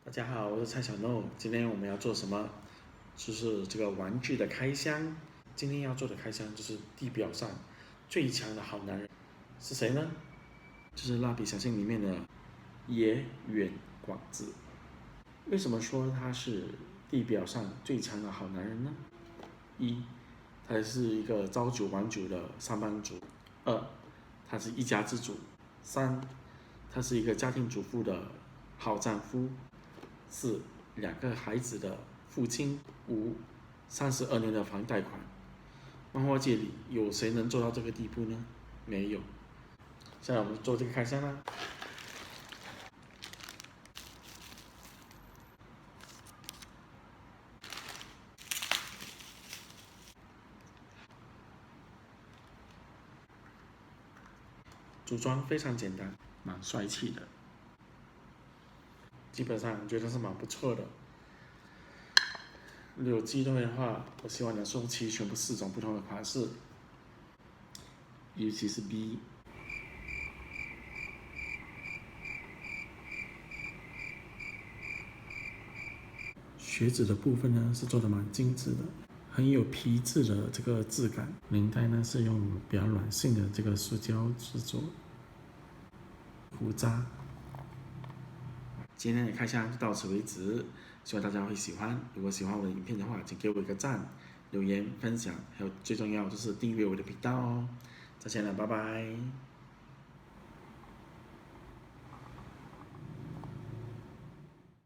大家好，我是蔡小诺。今天我们要做什么？就是这个玩具的开箱。今天要做的开箱就是地表上最强的好男人是谁呢？就是蜡笔小新里面的野原广志。为什么说他是地表上最强的好男人呢？一，他是一个朝九晚九的上班族；二，他是一家之主；三，他是一个家庭主妇的好丈夫；四，两个孩子的父亲；五，32年的房贷款。漫画界里有谁能做到这个地步呢？没有。现在我们做这个开箱啦。组装非常简单，蛮帅气的，基本上我觉得是蛮不错的。如果有机会的话，我希望能收齐全部4种不同的款式，尤其是 B。靴子的部分呢是做的蛮精致的，很有皮质的这个质感。领带呢是用比较软性的这个塑胶制作。胡渣。今天的开箱就到此为止，希望大家会喜欢。如果喜欢我的影片的话，请给我一个赞、留言、分享，还有最重要就是订阅我的频道哦。再见了，拜拜。